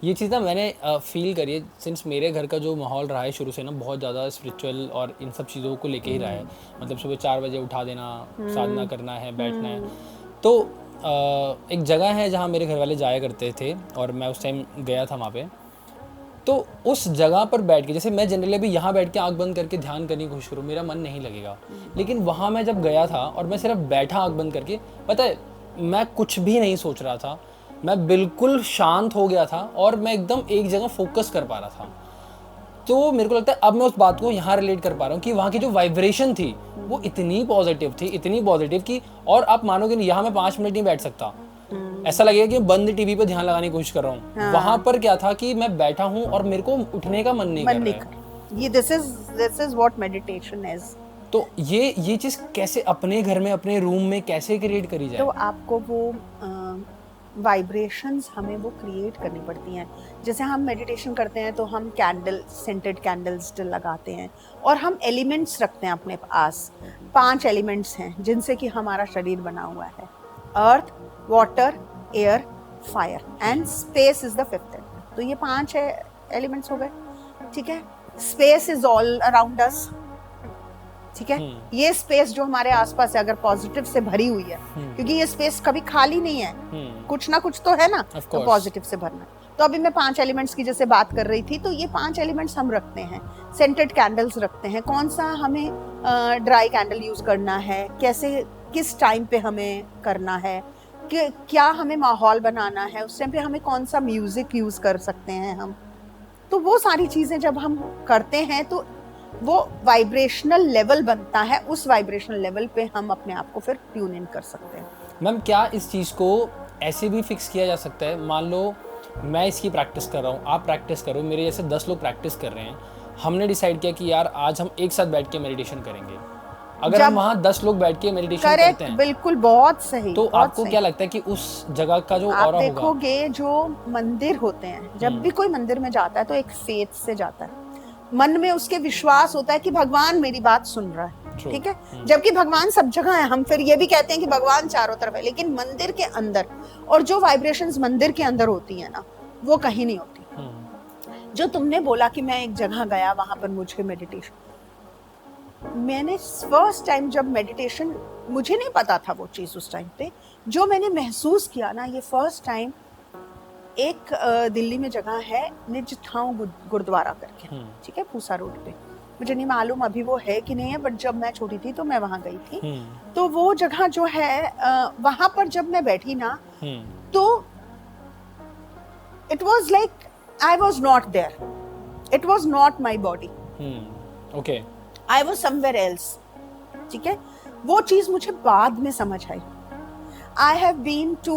ये चीज़ ना मैंने फील करी है सिंस मेरे घर का जो माहौल रहा है शुरू से ना बहुत ज़्यादा स्पिरिचुअल और इन सब चीज़ों को लेके ही रहा है। मतलब सुबह 4 बजे उठा देना, साधना करना है, बैठना है। तो एक जगह है जहाँ मेरे घर वाले जाया करते थे और मैं उस टाइम गया था वहाँ पे। तो उस जगह पर बैठ के, जैसे मैं जनरली अभी यहाँ बैठ के आंख बंद करके ध्यान करने की कोशिश करूँ, मेरा मन नहीं लगेगा। लेकिन वहाँ मैं जब गया था और मैं सिर्फ बैठा आंख बंद करके, पता है मैं कुछ भी नहीं सोच रहा था, मैं बिल्कुल शांत हो गया था और मैं एकदम एक जगह फोकस कर पा रहा था। तो मेरे को लगता है अब मैं उस बात को यहाँ रिलेट कर पा रहा हूँ कि वहाँ की जो वाइब्रेशन थी वो इतनी पॉजिटिव थी, इतनी पॉजिटिव कि, और आप मानोगे नहीं, यहाँ मैं 5 मिनट नहीं बैठ सकता। ऐसा लगेगा कि बंद टीवी पे ध्यान लगाने की कोशिश कर रहा हूँ। वहां पर क्या था कि मैं बैठा हूँ और मेरे को उठने का मन नहीं कर रहा है। ये this is what meditation is. तो ये चीज कैसे अपने घर में, अपने रूम में कैसे क्रिएट करी जाए? तो आपको वो वाइब्रेशंस हमें वो क्रिएट करनी पड़ती हैं। जैसे हम मेडिटेशन करते हैं तो हम सेंटेड कैंडल्स लगाते हैं और हम एलिमेंट्स रखते हैं अपने पास। 5 एलिमेंट्स हैं जिनसे कि हमारा शरीर बना हुआ है। Earth, water, air, fire and space is the 5th element. तो ये 5 एलिमेंट्स हो गए, ठीक है। Space is all around us, ठीक है। ये स्पेस जो हमारे आसपास है अगर पॉजिटिव से भरी हुई है, क्योंकि ये स्पेस कभी खाली नहीं है, कुछ ना कुछ तो है ना, तो पॉजिटिव से भरना। तो अभी मैं 5 एलिमेंट्स की जैसे बात कर रही थी, तो ये 5 एलिमेंट्स हम रखते हैं। सेंटेड कैंडल्स रखते हैं। कौन सा हमें ड्राई कैंडल यूज करना है, कैसे, किस टाइम पे हमें करना है, कि क्या हमें माहौल बनाना है, उस टाइम पे हमें कौन सा म्यूजिक यूज कर सकते हैं हम। तो वो सारी चीजें जब हम करते हैं तो वो वाइब्रेशनल लेवल बनता है। उस वाइब्रेशनल लेवल पे हम अपने आप को फिर ट्यून इन कर सकते हैं। मैम क्या इस चीज़ को ऐसे भी फिक्स किया जा सकता है, मान लो मैं इसकी प्रैक्टिस कर रहा हूँ, आप प्रैक्टिस करो, मेरे जैसे 10 लोग प्रैक्टिस कर रहे हैं, हमने डिसाइड किया कि यार आज हम एक साथ बैठ के मेडिटेशन करेंगे। अगर हम वहाँ 10 लोग बैठ के मेडिटेशन करते हैं, बिल्कुल, बहुत सही। तो आपको क्या लगता है कि उस जगह का जो आप ऑरा होगा? देखोगे जो मंदिर होते हैं, जब भी कोई मंदिर में जाता है तो एक फेथ से जाता है, मन में उसके विश्वास होता है कि भगवान मेरी बात सुन रहा है, ठीक है। जबकि भगवान सब जगह है। हम फिर ये भी कहते हैं कि भगवान चारों तरफ है, लेकिन मंदिर के अंदर, और जो वाइब्रेशंस मंदिर के अंदर होती है ना, वो कहीं नहीं होती। जो तुमने बोला कि मैं एक जगह गया, वहां पर मुझे मेडिटेशन, मैंने फर्स्ट टाइम जब मेडिटेशन, मुझे नहीं पता था वो चीज उस टाइम पे, जो मैंने महसूस किया ना, ये फर्स्ट टाइम एक दिल्ली में जगह है निज ठाव गुरुद्वारा करके, ठीक है, पूसा रोड पे। मुझे नहीं मालूम अभी वो है कि नहीं है, बट जब मैं छोटी थी तो मैं वहां गई थी। तो वो जगह जो है, वहां पर जब मैं बैठी ना, तो it was like I was not there, it was not my body, okay, I was somewhere else, ठीक है। वो चीज मुझे बाद में समझ आई। I have been to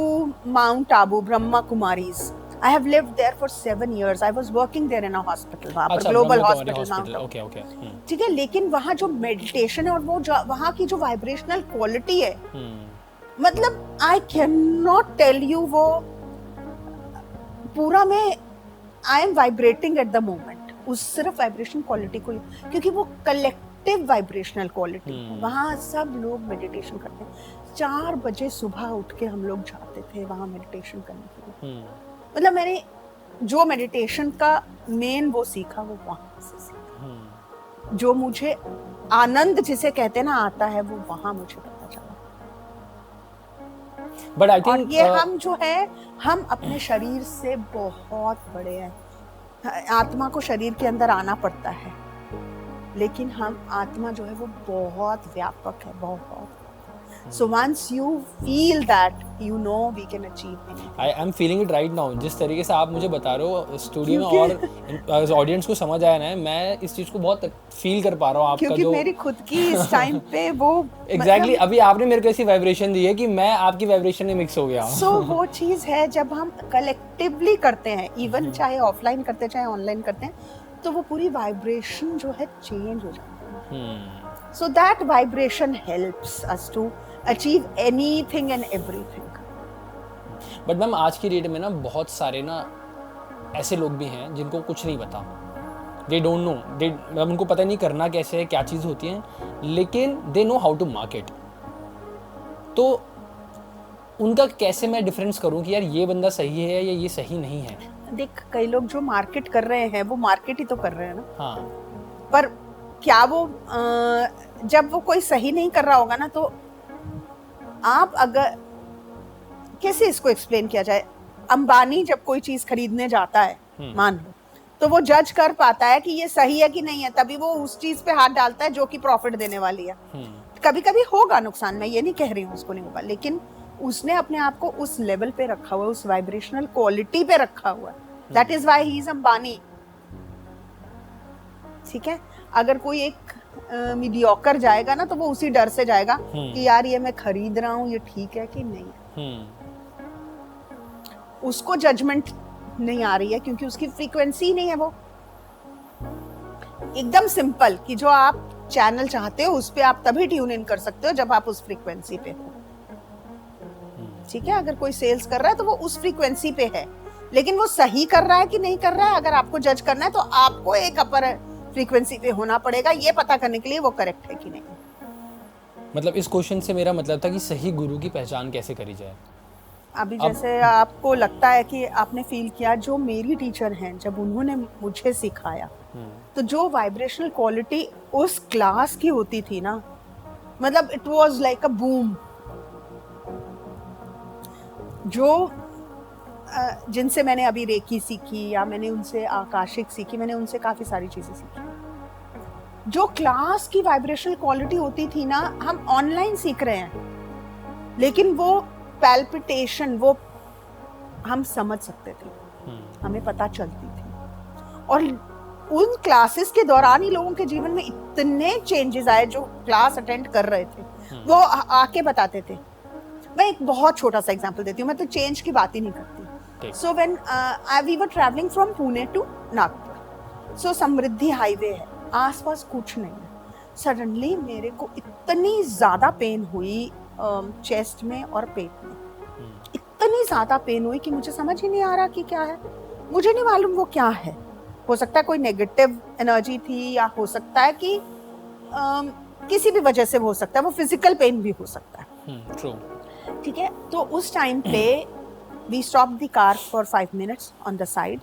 Mount Abu, Brahma Kumaris. I have lived there for 7 years. I was working there in a hospital, वहाँ पर global hospital, Mount Abu. Okay okay, ठीक है। लेकिन वहाँ जो मेडिटेशन है और वो वहाँ की जो वाइब्रेशनल क्वालिटी है, मतलब I cannot tell you, वो पूरा मैं I am vibrating at the moment उस सिर्फ वाइब्रेशन क्वालिटी को, क्योंकि वो कलेक्टिव वाइब्रेशनल क्वालिटी। वहाँ सब लोग मेडिटेशन करते हैं। 4 बजे सुबह उठ के हम लोग जाते थे वहाँ मेडिटेशन करने के लिए। मतलब मैंने जो मेडिटेशन का मेन वो सीखा, वो वहाँ से सीखा। जो मुझे आनंद जिसे कहते हैं ना आता है, वो वहाँ मुझे पता चला। बट आई थिंक ये हम जो है, हम अपने शरीर से बहुत बड़े हैं। आत्मा को शरीर के अंदर आना पड़ता है, लेकिन हम आत्मा जो है वो बहुत व्यापक है, बहुत। So once you feel that, you know we can achieve anything. I am feeling it right now. जिस तरीके से आप मुझे बता रहे हो स्टूडियो में, और ऑडियंस को समझ आया ना, मैं इस चीज को बहुत फील कर पा रहा हूँ आपका, क्योंकि जो मेरी खुद की इस टाइम पे वो एग्जैक्टली अभी आपने मेरे को ऐसी वाइब्रेशन दी है कि मैं आपकी वाइब्रेशन में मिक्स हो गया। So वो चीज है, जब हम कलेक्टिवली करते हैं, इवन चाहे ऑफलाइन करते हैं चाहे ऑनलाइन करते हैं, तो वो पूरी वाइब्रेशन जो है चेंज हो जाती है। So that vibration helps us to achieve anything and everything. But ma'am आज की डेट में ना बहुत सारे ना ऐसे लोग भी हैं जिनको कुछ नहीं पता, दे डोंट नो, मतलब उनको पता नहीं करना कैसे है, क्या चीज़ होती है, लेकिन they know how to market. तो उनका कैसे मैं डिफरेंस करूं कि यार ये बंदा सही है या ये सही नहीं है? देख कई लोग जो मार्केट कर रहे हैं वो मार्केट ही तो कर रहे हैं ना, हाँ पर क्या वो जब वो कोई सही नहीं कर रहा होगा ना, तो आप अगर कैसे इसको एक्सप्लेन किया जाए, अंबानी जब कोई चीज खरीदने जाता है मान लो, तो वो जज कर पाता है कि ये सही है कि नहीं है, तभी वो उस चीज पे हाथ डालता है जो कि प्रॉफिट देने वाली है। कभी कभी होगा नुकसान, मैं ये नहीं कह रही हूँ उसको नहीं होगा, लेकिन उसने अपने आप को उस लेवल पे रखा हुआ है, उस वाइब्रेशनल क्वालिटी पे रखा हुआ है, that is why he is Ambani. ठीक है, अगर कोई एक मीडियोकर जाएगा ना, तो वो उसी डर से जाएगा कि यार ये मैं खरीद रहा हूँ, ये ठीक है कि नहीं। उसको जजमेंट नहीं आ रही है क्योंकि उसकी फ्रीक्वेंसी नहीं है वो। एकदम सिंपल कि जो आप चैनल चाहते हो उस पे आप तभी ट्यून इन कर सकते हो जब आप उस फ्रीक्वेंसी पे हो। ठीक है, अगर कोई सेल्स कर रहा है तो वो उस फ्रीक्वेंसी पे है, लेकिन वो सही कर रहा है कि नहीं कर रहा है, अगर आपको जज करना है तो आपको एक अपर फ्रीक्वेंसी पे होना पड़ेगा, ये पता करने के लिए वो करेक्ट है कि नहीं। मतलब इस क्वेश्चन से मेरा मतलब था कि सही गुरु की पहचान कैसे करी जाए। अभी जैसे आपको लगता है कि आपने फील किया, जो मेरी टीचर हैं जब उन्होंने मुझे सिखाया, तो जो वाइब्रेशनल क्वालिटी उस क्लास की होती थी ना, मतलब it was like a boom. जो जिनसे मैंने अभी रेकी सीखी या मैंने उनसे आकाशिक सीखी, मैंने उनसे काफी सारी चीजें सीखी। जो क्लास की वाइब्रेशनल क्वालिटी होती थी ना, हम ऑनलाइन सीख रहे हैं, लेकिन वो पैल्पिटेशन वो हम समझ सकते थे, हमें पता चलती थी। और उन क्लासेस के दौरान ही लोगों के जीवन में इतने चेंजेस आए, जो क्लास अटेंड कर रहे थे वो आके बताते थे। मैं एक बहुत छोटा सा एग्जांपल देती हूँ, मैं तो चेंज की बात ही नहीं करती। So when we were travelling from Pune to Nagpur, so Samruddhi highway है, आसपास कुछ नहीं है। सडनली मेरे को इतनी ज्यादा पेन हुई चेस्ट में और पेट में, इतनी ज्यादा पेन हुई कि मुझे समझ ही नहीं आ रहा कि क्या है। मुझे नहीं मालूम वो क्या है, हो सकता है कोई नेगेटिव एनर्जी थी, या हो सकता है कि किसी भी वजह से हो सकता है, वो फिजिकल पेन भी हो सकता है। ठीक है, तो उस टाइम पे we stop the car for 5 minutes on the side,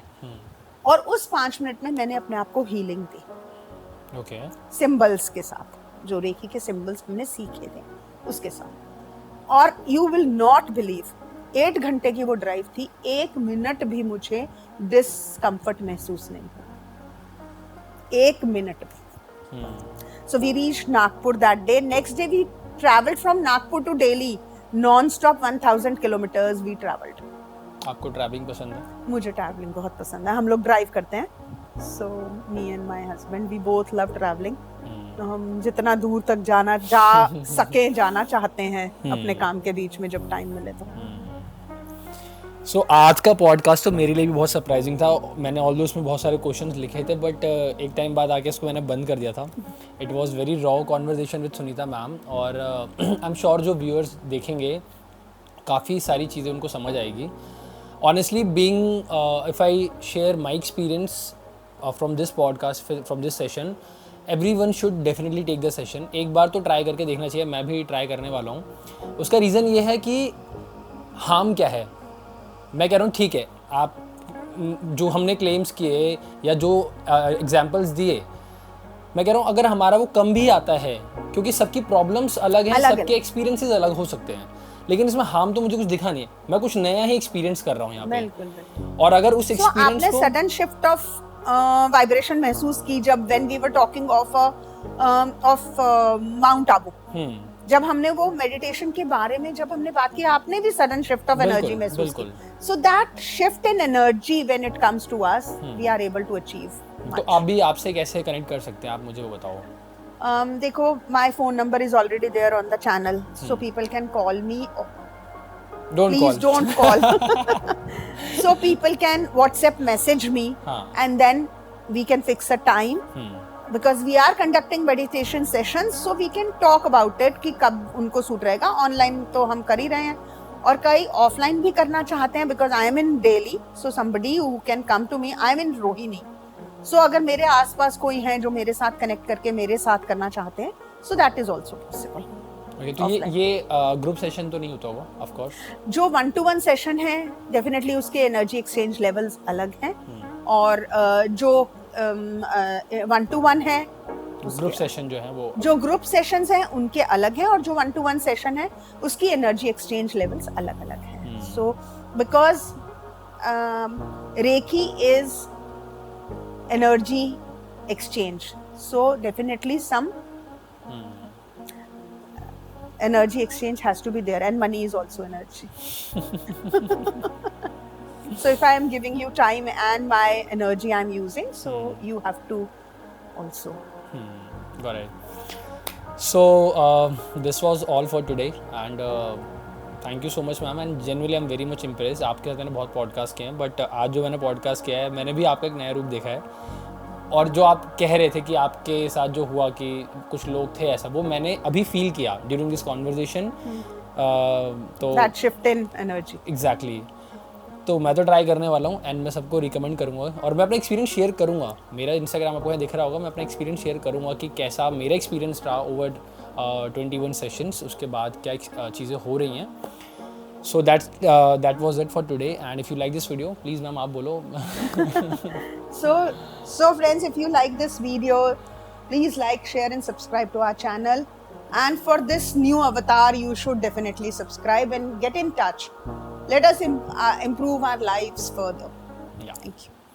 और उस 5 मिनट में मैंने अपने आप को हीलिंग दी। ओके, सिंबल्स के साथ, जो रेकी के सिंबल्स मैंने सीखे थे उसके साथ। और यू विल नॉट बिलीव, 8 घंटे की वो ड्राइव थी, 1 मिनट भी मुझे डिस्कम्फर्ट महसूस नहीं हुआ, 1 मिनट भी। So we reached Nagpur that day. Next day we travelled from Nagpur to Delhi, non stop 1000 kilometres we travelled. आपको ट्रैवलिंग पसंद है? मुझे ट्रैवलिंग बहुत पसंद है, हम लोग ड्राइव करते हैं, so me and my husband we both love travelling. तो हम जितना दूर तक जाना चाहते हैं अपने काम के बीच में, जब टाइम मिले तो। सो आज का पॉडकास्ट तो मेरे लिए भी बहुत सरप्राइजिंग था। मैंने ऑल्दो उसमें बहुत सारे क्वेश्चंस लिखे थे, बट एक टाइम बाद आके इसको मैंने बंद कर दिया था। It was very raw conversation with Sunita ma'am, और आई एम श्योर जो व्यूअर्स देखेंगे काफ़ी सारी चीज़ें उनको समझ आएगी। Honestly being, if I share my experience from this podcast, from this session, everyone should definitely take the session. एक बार तो ट्राई करके देखना चाहिए, मैं भी ट्राई करने वाला हूँ। उसका रीज़न ये है कि हार्म क्या है। मैं कह रहा हूँ ठीक है, आप जो हमने क्लेम्स किए या जो एग्जांपल्स दिए, मैं कह रहा हूँ अगर हमारा वो कम भी आता है, क्योंकि सबकी प्रॉब्लम्स अलग हैं, सबके एक्सपीरियंसेस अलग हो सकते हैं, लेकिन इसमें हार्म तो मुझे कुछ दिखा नहीं है। मैं कुछ नया ही एक्सपीरियंस कर रहा हूँ यहाँ पे। और अगर उस एक्सपीरियंस को आपने सडन शिफ्ट ऑफ वाइब्रेशन महसूस की जब when we were talking of Mount Abu, जब हमने वो मेडिटेशन के बारे में जब हमने बात की, आपने भी सडन शिफ्ट ऑफ एनर्जी महसूस की। So that shift in energy when it comes to us, we are able to achieve. तो आप भी आपसे कैसे कनेक्ट कर सकते हैं, आप मुझे वो बताओ। देखो, my phone number is already there on the channel, so people can call me. Please don't call. So people can WhatsApp message me, and then we can fix a time. Because we are conducting meditation sessions, so we can talk about it कि कब उनको suit रहेगा। Online तो हम कर ही रहे हैं, और कई ऑफलाइन भी करना चाहते हैं, because I am in Delhi, so somebody who can come to me, I am in Rohini. So अगर मेरे आसपास कोई है जो मेरे साथ कनेक्ट करके मेरे साथ करना चाहते हैं, so that is also possible. Okay, तो ये ग्रुप सेशन तो नहीं होता होगा ऑफ कोर्स? जो 1-to-1 सेशन है डेफिनेटली उसके एनर्जी एक्सचेंज लेवल्स अलग हैं, और जो 1-to-1 है ग्रुप सेशन जो है वो, जो ग्रुप सेशंस हैं उनके अलग हैं, और जो 1-to-1 सेशन है उसकी एनर्जी एक्सचेंज लेवल्स अलग अलग हैं. So because reiki is energy exchange, so definitely some energy exchange has to be there, and money is also energy. So if I am giving you time and my energy I'm using, so you have to also. Got it. So this was all for today, and thank you so much ma'am, and genuinely I'm very much impressed. आपके साथ मैंने बहुत podcast किए हैं, but आज जो मैंने podcast किया है मैंने भी आपका एक नया रूप देखा है. और जो आप कह रहे थे कि आपके साथ जो हुआ कि कुछ लोग थे ऐसा, वो मैंने अभी फील किया ड्यूरिंग दिस कॉन्वर्जेशन. तो That shift in energy. Exactly. तो मैं तो ट्राई करने वाला हूँ, एंड मैं सबको रिकमेंड करूँगा, और मैं अपना एक्सपीरियंस शेयर करूँगा. मेरा इंस्टाग्राम आपको यहाँ दिख रहा होगा, मैं अपना एक्सपीरियंस शेयर करूँगा कि कैसा मेरा एक्सपीरियंस रहा ओवर 21 सेशंस. उसके बाद क्या चीज़ें हो रही हैं. So that was it for today, and if you like this video, please ma'am आप बोलो. So friends, if you like this video, please like, share and subscribe to our channel, and for this new avatar you should definitely subscribe and get in touch. Let us improve our lives further. Yeah. Thank you.